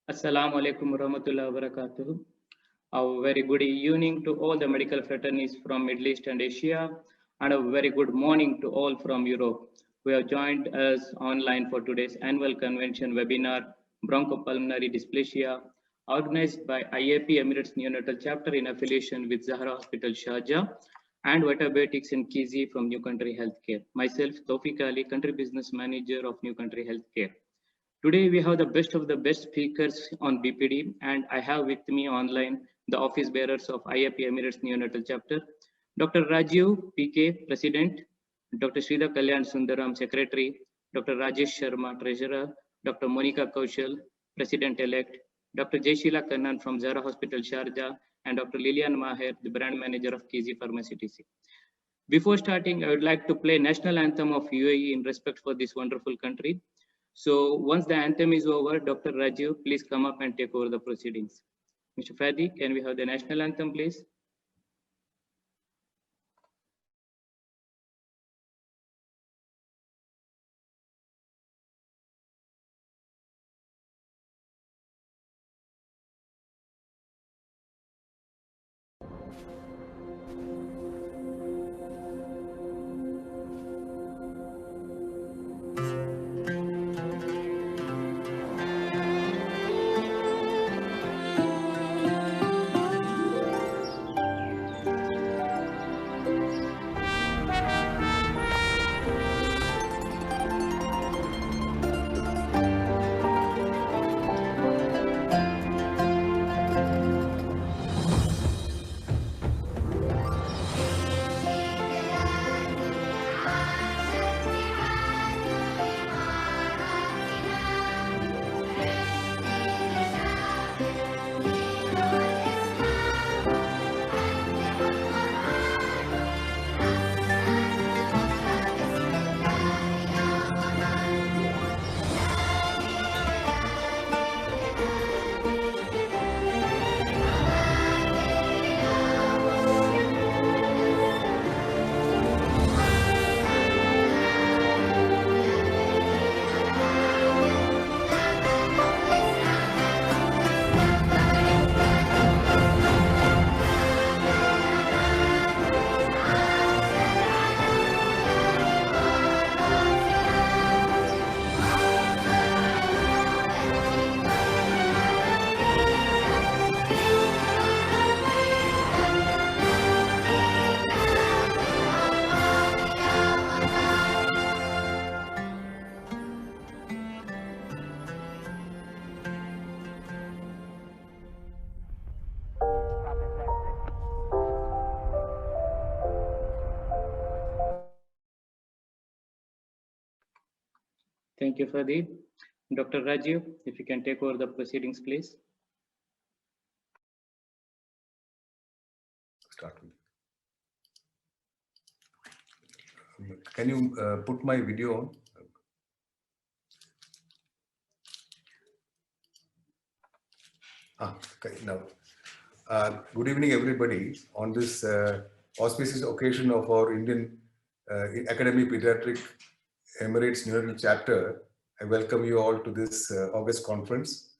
Assalamu alaikum warahmatullahi wabarakatuh. A very good evening to all the medical fraternities from Middle East and Asia, and a very good morning to all from Europe. We have joined us online for today's annual convention webinar, Bronchopulmonary Dysplasia, organized by IAP Emirates Neonatal Chapter in affiliation with Zahra Hospital Sharjah and Vitabiotics in Kizi from New Country Healthcare. Myself, Tawfiq Ali, Country Business Manager of New Country Healthcare. Today we have the best of the best speakers on BPD, and I have with me online the office bearers of IAP Emirates Neonatal Chapter, Dr. Rajiv PK, President, Dr. Sridhar Kalyan Sundaram, Secretary, Dr. Rajesh Sharma, Treasurer, Dr. Monica Kaushal, President-elect, Dr. Jaishila Kannan from Zara Hospital Sharjah, and Dr. Lilian Maher, the Brand Manager of Kizi Pharmacy. Before starting, I would like to play national anthem of UAE in respect for this wonderful country. So once the anthem is over, Dr. Rajiv, please come up and take over the proceedings. Mr. Fadi, can we have the national anthem, please? Thank you, Fadi. Dr. Rajiv, if you can take over the proceedings, please. Start with. Can you put my video on? Okay, now. Good evening, everybody. On this auspicious occasion of our Indian Academy Pediatric Emirates Neonatal Chapter, I welcome you all to this August conference.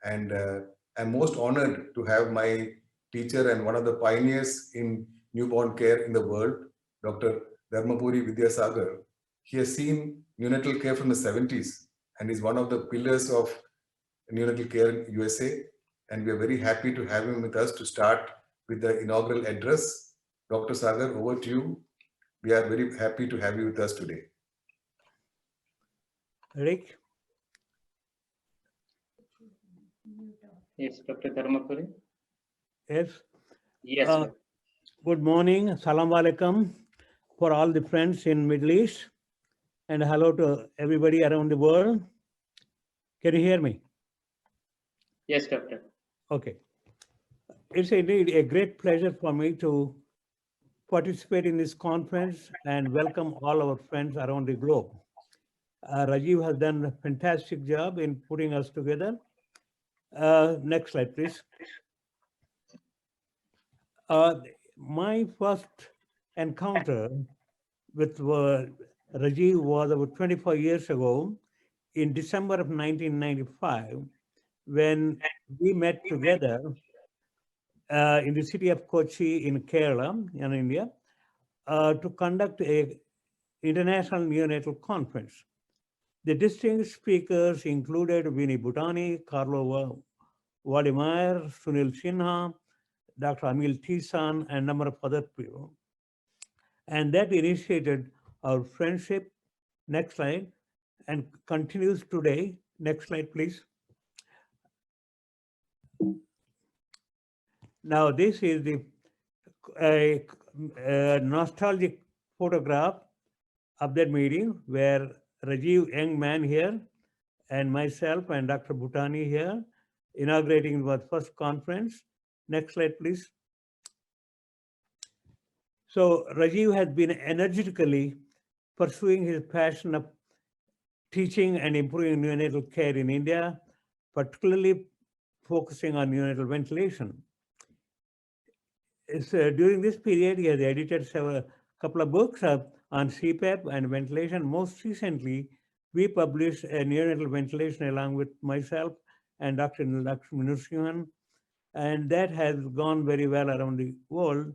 And I'm most honored to have my teacher and one of the pioneers in newborn care in the world, Dr. Dharmapuri Vidyasagar. He has seen neonatal care from the 70s and is one of the pillars of neonatal care in USA. And we are very happy to have him with us to start with the inaugural address. Dr. Sagar, over to you. We are very happy to have you with us today. Rick? Yes, Dr. Dharmapuri. Yes. Yes. Good morning. Assalamu alaikum for all the friends in Middle East. And hello to everybody around the world. Can you hear me? Yes, Doctor. Okay. It's indeed a great pleasure for me to participate in this conference and welcome all our friends around the globe. Rajiv has done a fantastic job in putting us together. Next slide, please. My first encounter with Rajiv was about 25 years ago in December of 1995, when we met together in the city of Kochi in Kerala, in India, to conduct a international neonatal conference. The distinguished speakers included Vinny Bhutani, Carlo Waldemar, Sunil Sinha, Dr. Amil Tisan, and a number of other people. And that initiated our friendship. Next slide. And continues today. Next slide, please. Now, this is a nostalgic photograph of that meeting where Rajiv, young man here, and myself and Dr. Bhutani here, inaugurating the first conference. Next slide, please. So Rajiv has been energetically pursuing his passion of teaching and improving neonatal care in India, particularly focusing on neonatal ventilation. During this period, he has edited a couple of books on CPAP and ventilation. Most recently, we published a neonatal ventilation along with myself and Dr. Nursimhan, and that has gone very well around the world,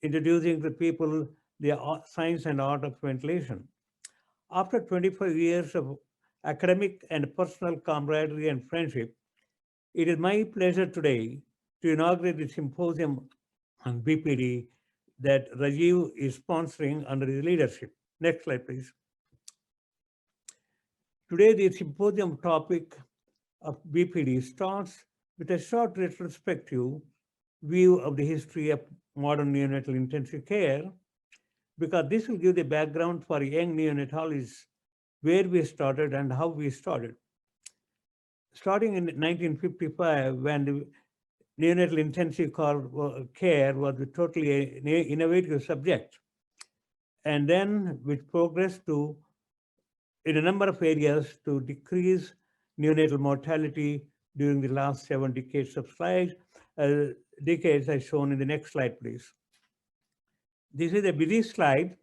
introducing to people the science and art of ventilation. After 25 years of academic and personal camaraderie and friendship, it is my pleasure today to inaugurate the symposium on BPD that Rajiv is sponsoring under his leadership. Next slide, please. Today, the symposium topic of BPD starts with a short retrospective view of the history of modern neonatal intensive care, because this will give the background for young neonatologists where we started and how we started. Starting in 1955, when the neonatal intensive care was a totally innovative subject, and then with progress to, in a number of areas, to decrease neonatal mortality during the last 7 decades of decades as shown in the next slide, please. This is a busy slide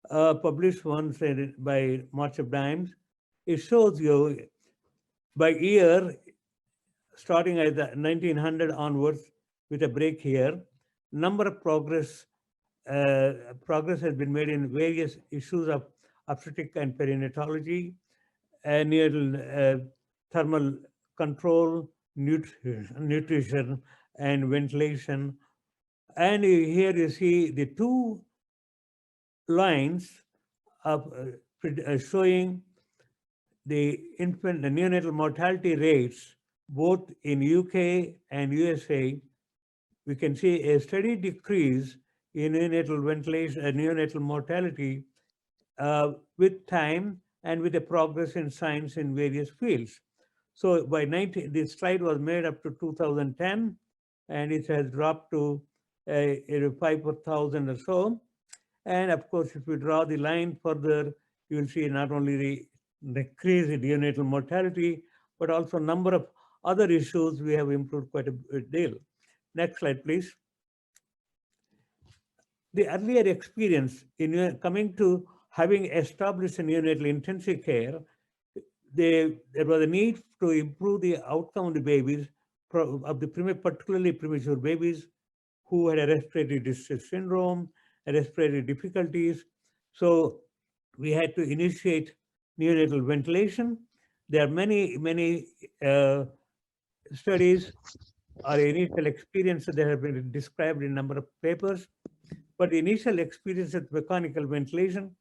published once by March of Dimes. It shows you by year, starting at the 1900 onwards, with a break here, number of progress has been made in various issues of obstetric and perinatology, neonatal thermal control, nutrition, and ventilation. And here you see the two lines of showing the neonatal mortality rates, both in UK and USA. We can see a steady decrease in neonatal ventilation and neonatal mortality with time and with the progress in science in various fields. So by this slide was made up to 2010, and it has dropped to 5 per thousand or so. And of course, if you draw the line further, you will see not only the decrease in neonatal mortality, but also number of other issues we have improved quite a deal. Next slide, please. The earlier experience in coming to having established a neonatal intensive care, there was a need to improve the outcome of the babies, particularly premature babies who had a respiratory distress syndrome, respiratory difficulties. So we had to initiate neonatal ventilation. There are many studies or initial experiences that have been described in a number of papers, but the initial experience with mechanical ventilation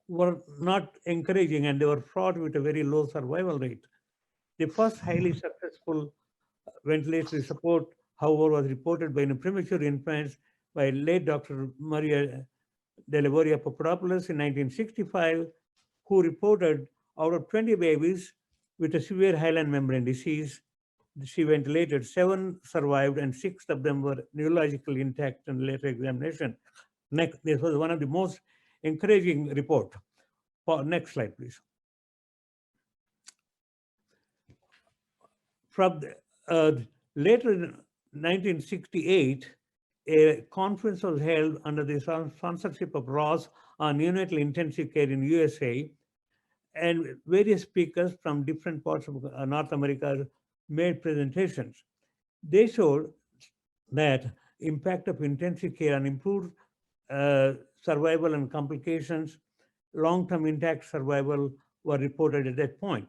were not encouraging, and they were fraught with a very low survival rate. The first highly successful ventilatory support, however, was reported by premature infants by late Dr. Maria de Livoria Papadopoulos in 1965, who reported out of 20 babies with a severe hyaline membrane disease, she ventilated, 7 survived and 6 of them were neurologically intact in later examination. Next, this was one of the most encouraging report. Next slide, please. From later in 1968, a conference was held under the sponsorship of Ross on neonatal intensive care in USA, and various speakers from different parts of North America, made presentations. They showed that impact of intensive care on improved survival and complications, long-term intact survival were reported at that point.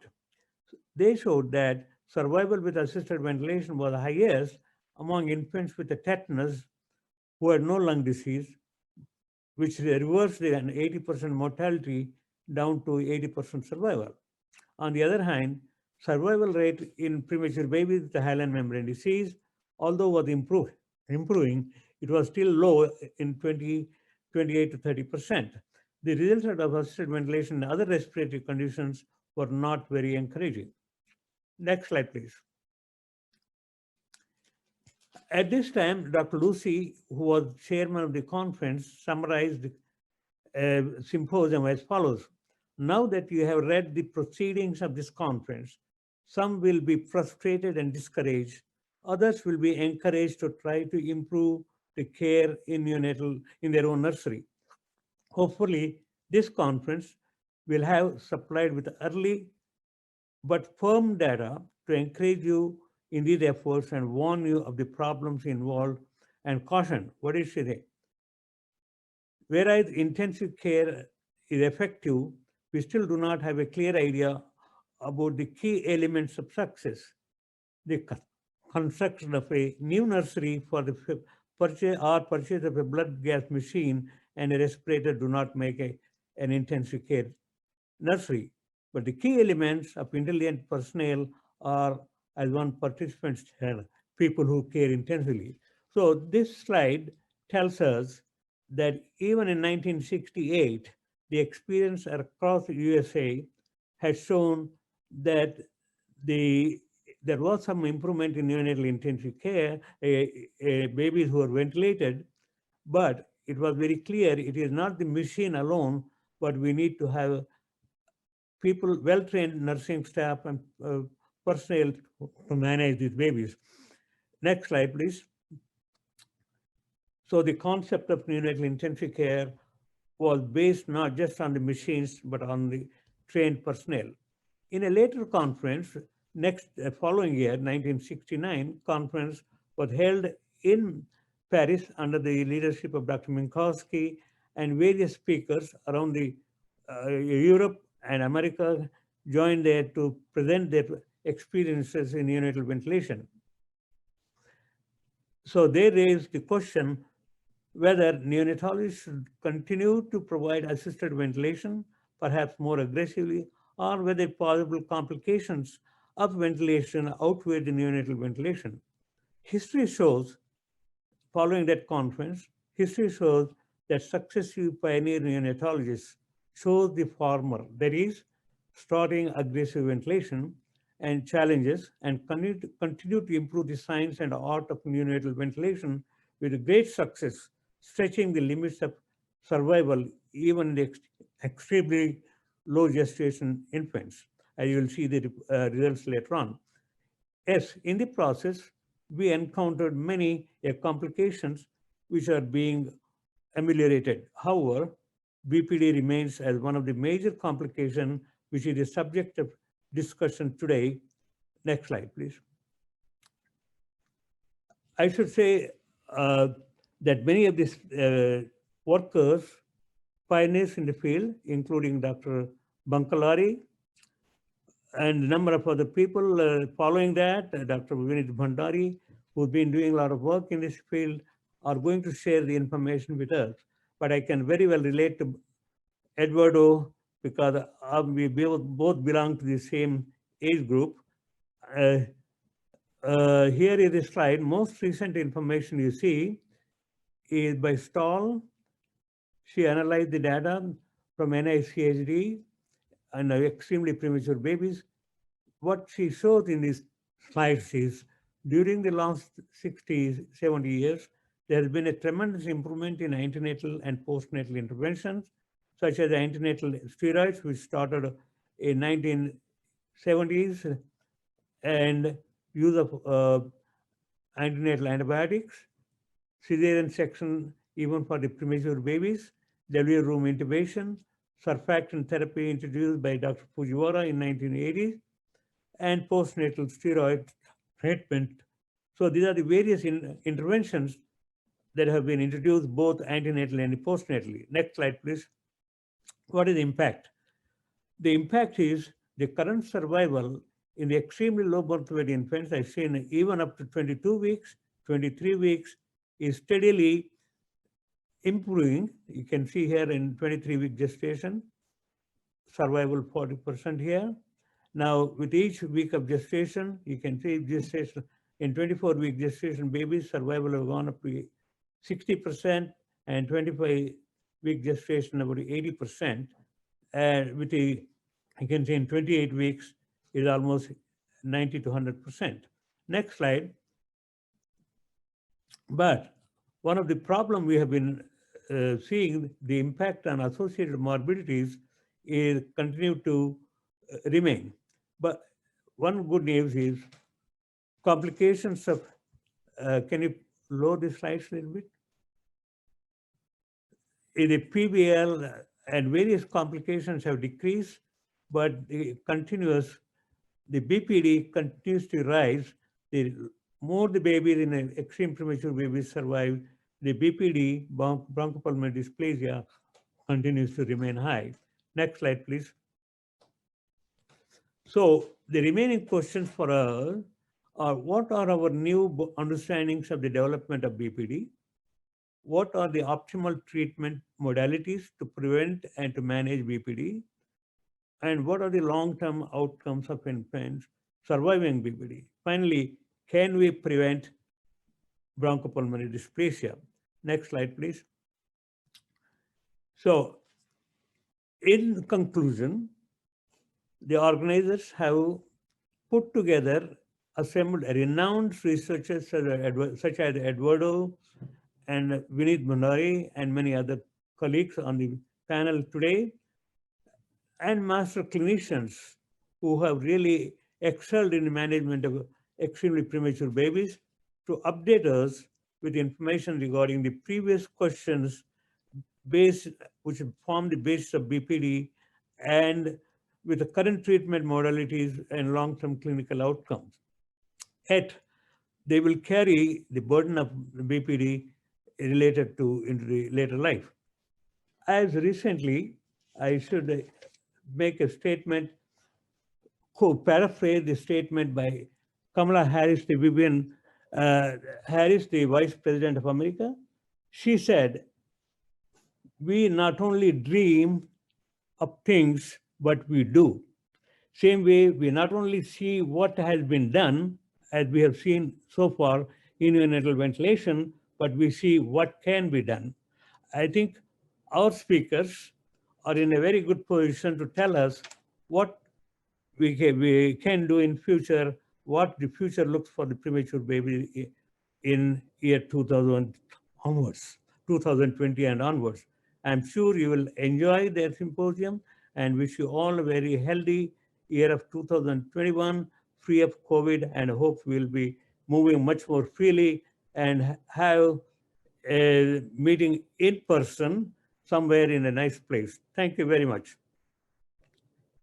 They showed that survival with assisted ventilation was highest among infants with a tetanus who had no lung disease, which reversed an 80% mortality down to 80% survival. On the other hand, survival rate in premature babies with the hyaline membrane disease, although was improving, it was still low in 28 to 30%. The results of assisted ventilation and other respiratory conditions were not very encouraging. Next slide, please. At this time, Dr. Lucy, who was chairman of the conference, summarized the symposium as follows. Now that you have read the proceedings of this conference, some will be frustrated and discouraged. Others will be encouraged to try to improve the care in neonatal in their own nursery. Hopefully, this conference will have supplied with early but firm data to encourage you in these efforts and warn you of the problems involved and caution. What is she saying? Whereas intensive care is effective, we still do not have a clear idea about the key elements of success. The construction of a new nursery for the purchase of a blood gas machine and a respirator do not make an intensive care nursery. But the key elements of intelligent personnel are, as one participant said, people who care intensively. So this slide tells us that even in 1968, the experience across the USA has shown that there was some improvement in neonatal intensive care, babies who are ventilated, but it was very clear it is not the machine alone, but we need to have people, well-trained nursing staff and personnel to manage these babies. Next slide, please. So the concept of neonatal intensive care was based not just on the machines, but on the trained personnel. In a later conference, following year, 1969, conference was held in Paris under the leadership of Dr. Minkowski and various speakers around the Europe and America joined there to present their experiences in neonatal ventilation. So they raised the question whether neonatologists should continue to provide assisted ventilation, perhaps more aggressively, or whether possible complications of ventilation outweigh the neonatal ventilation. History shows, following that conference, history shows that successive pioneer neonatologists chose the former, that is, starting aggressive ventilation and challenges, and continue to improve the science and art of neonatal ventilation with great success, stretching the limits of survival even in the extremely low gestation infants, as you will see the results later on. Yes, in the process, we encountered many complications which are being ameliorated. However, BPD remains as one of the major complications, which is the subject of discussion today. Next slide, please. I should say that many of these workers, pioneers in the field, including Dr. Bankalari, and a number of other people following that, Dr. Vinit Bhandari, who've been doing a lot of work in this field, are going to share the information with us. But I can very well relate to Eduardo because we both belong to the same age group. Here is the slide. Most recent information you see is by Stahl. She analyzed the data from NICHD and extremely premature babies. What she shows in these slides is during the last 60, 70 years, there has been a tremendous improvement in antenatal and postnatal interventions, such as antenatal steroids, which started in 1970s, and use of antenatal antibiotics, cesarean section even for the premature babies, delivery room intubation, surfactant therapy introduced by Dr. Fujiwara in 1980s, and postnatal steroid treatment. So these are the various interventions that have been introduced both antenatally and postnatally. Next slide, please. What is the impact? The impact is the current survival in the extremely low birth weight infants, I've seen even up to 22 weeks, 23 weeks, is steadily improving. You can see here in 23-week gestation, survival 40% here. Now, with each week of gestation, you can see gestation in 24-week gestation, babies survival have gone up to 60%, and 25-week gestation about 80%. And with the, you can see in 28 weeks is almost 90 to 100%. Next slide. But one of the problem we have been seeing, the impact on associated morbidities is continue to remain. But one good news is complications of, can you load the slides a little bit? In the PBL and various complications have decreased, but the BPD continues to rise. The more the babies in an extreme premature babies survive, the BPD, bronchopulmonary dysplasia, continues to remain high. Next slide, please. So the remaining questions for us are, what are our new understandings of the development of BPD? What are the optimal treatment modalities to prevent and to manage BPD? And what are the long-term outcomes of infants surviving BPD? Finally, can we prevent bronchopulmonary dysplasia? Next slide, please. So, in conclusion, the organizers have put together, assembled renowned researchers such as Eduardo and Vineet Bhandari and many other colleagues on the panel today, and master clinicians who have really excelled in the management of extremely premature babies, to update us with information regarding the previous questions which form the basis of BPD, and with the current treatment modalities and long-term clinical outcomes. Yet, they will carry the burden of BPD related to into the later life. As recently, I should make a statement, paraphrase the statement by Kamala Harris, the Vivian Harris, the Vice President of America. She said, we not only dream of things, but we do. Same way, we not only see what has been done, as we have seen so far in neonatal ventilation, but we see what can be done. I think our speakers are in a very good position to tell us what we can do in future, what the future looks for the premature baby in year 2000 onwards, 2020 and onwards. I'm sure you will enjoy their symposium, and wish you all a very healthy year of 2021, free of COVID, and hope we'll be moving much more freely and have a meeting in person somewhere in a nice place. Thank you very much.